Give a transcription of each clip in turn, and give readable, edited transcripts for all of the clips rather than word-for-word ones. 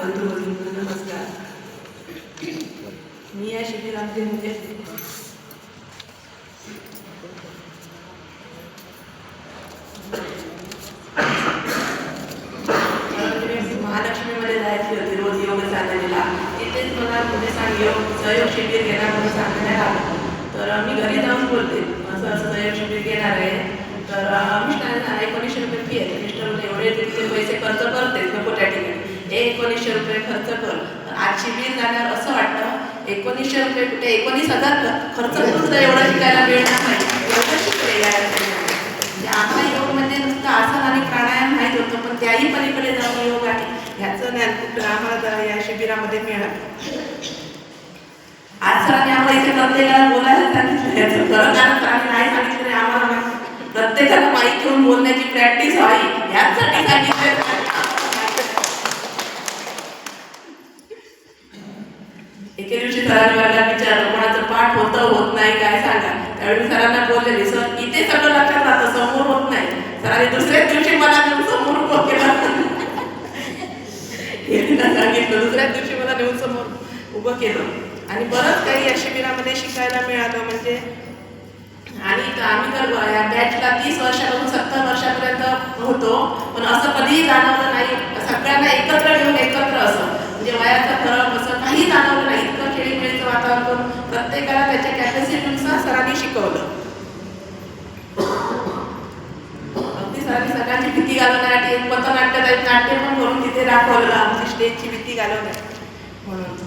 बंधू भगिनींनो नमस्कार. मी या शिबिरामध्ये महालक्ष्मीमध्ये जायची होती रोज योग साधनेला. तिथेच मला पुढे सहयोग शिबिर घेणार म्हणून सांगण्यात आलं. तर मी घरी जाऊन बोलते असं असं सहयोग शिबिर घेणार आहे. तर मिस्टरांना 1900 रुपये फी आहे. मिस्टर एवढे तिथे पैसे खर्च करते नको त्या ठिकाणी 1900 रुपये खर्च कर. आज शिबिर जाणार असं वाटतं 1900 रुपये कुठे 19,000 खर्च करून सुद्धा एवढं शिकायला मिळणार नाही. एवढं शिकले म्हणजे आम्हाला योग म्हणजे नुसतं आसन आणि प्राणायाम माहीत होतं, पण त्याही पलीकडे जाऊन योग आहे ह्याचं ज्ञान कुठं आम्हाला या शिबिरामध्ये मिळालं. आज सरांनी आम्हाला इथे प्रत्येकाला बोलायला सांगितलं. याचं खरं कारण सरांनी नाही सांगितलं आम्हाला प्रत्येकाला माहीत घेऊन बोलण्याची प्रॅक्टिस व्हावी यासाठी सांगितलं. एके दिवशी सरांनी वर्गात विचारलं कोणाचं पाठ होतं होत नाही काय सांगा. त्यावेळी सरांना बोललेले सर इथे सगळं लक्षात राहतं समोर होत नाही. सरांनी दुसऱ्याच दिवशी मला समोर उभं केलं सांगितलं. दुसऱ्याच दिवशी मला नेऊन समोर उभं केलं आणि बरंच काही या शिबिरामध्ये शिकायला मिळालं. म्हणजे आणि आम्ही तर या बॅचला 30 वर्षापासून 70 वर्षापर्यंत होतो, पण असं कधीही जाणवलं नाही सगळ्यांना एकत्र घेऊन एकत्र असं म्हणजे वयाचा फरक असं काही जाणवलं नाही. इतकं खेळीमेळीचं वातावरण करून प्रत्येकाला त्याच्या कॅपॅसिटीनुसार सरांनी शिकवलं. अगदी सरांनी सगळ्यांची भीती घालवण्यासाठी एक पथनाट्य नाट्य पण करून तिथे दाखवलं आमची स्टेजची भीती घालवण्यासाठी म्हणून.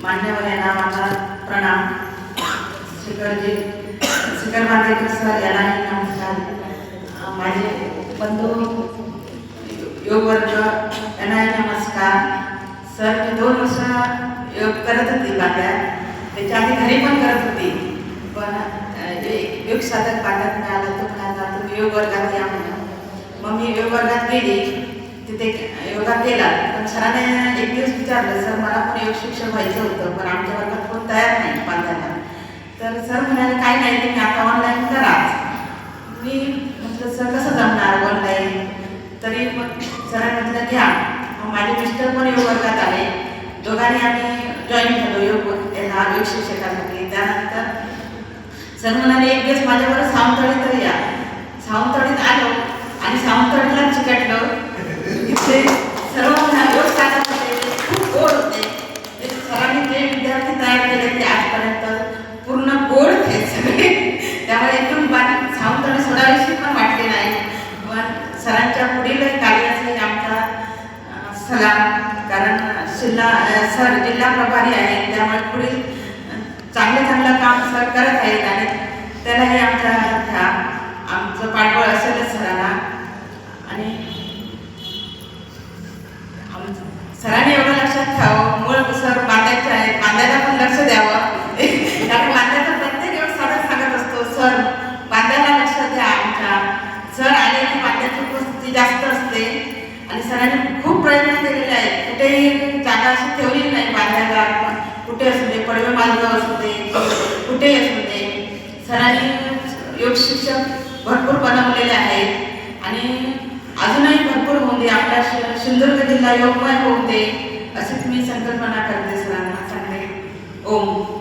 मान्यवर यांना माझा प्रणाम. शिखर बांदेकर सर यांनाही नमस्कार. माझे बंधू योग वर्ग यांनाही नमस्कार. सर मी 2 वर्ष योग करत होती बांद्यात. त्याच्या आधी घरी पण करत होती, पण योग साधक बांधत मिळाला तो म्हणाला तुम्ही योग वर्गात या म्हणून. मग मी योग वर्गात गेली, तिथे योगा केला. पण सरांने एक दिवस विचारलं सर मला पण योग शिक्षक व्हायचं होतं, पण आमच्या वर्गात कोण तयार नाही बांधायला. तर सर म्हणाले काय नाही तुम्ही आता ऑनलाईन करा. मी म्हटलं सर कसं जमणार ऑनलाईन. तरी मग सरांनी म्हटलं घ्या. मग माझे मिस्टर पण योग वर्गात आले. दोघांनी आम्ही जॉईन झालो योग शिक्षकासाठी. त्यानंतर सर म्हणाले एक दिवस माझ्याबरोबर सावंतवाडीत तर या. सावंतवाडीत आलो आणि सावंतवाडीला चिकटलो. इथे सर्व योग साधक होते, खूप गोड होते. सरांनी जे विद्यार्थी तयार केले ते आजपर्यंत पूर्ण गोड आहेत सगळे. त्यामुळे इथून सावंतवाडी सोडावीशी पण वाटले नाही. पण सरांच्या पुढील कार्याचे आमचा सलाम. कारण सर जिल्हा प्रभारी आहेत, त्यामुळे पुढील चांगलं काम सर करत आहेत आणि त्यालाही आमचं पाठबळ असेलच सरांना. आणि सरांनी एवढं लक्षात ठेवावं मूळ सर बांधायचे आहेत, बांधायला पण लक्ष द्यावं. कारण बांधायचा प्रत्येक योग साधक सांगत असतो सर बांधायला लक्ष द्या. आमच्या सर आले की बांधायची उपस्थिती जास्त असते आणि सरांनी खूप प्रयत्न केलेले आहेत. कुठेही जागा अशी ठेवली नाही बांधायला. कुठे असू दे पडवे मालगाव असू दे कुठेही असू दे सरांनी योग शिक्षक भरपूर बनवलेले आहेत आणि अजूनही भरपूर होऊन दे. आपला सिंधुदुर्ग जिल्हा योगमय होऊन दे अशीच मी संकल्पना करते. सरांना सांगते ओम.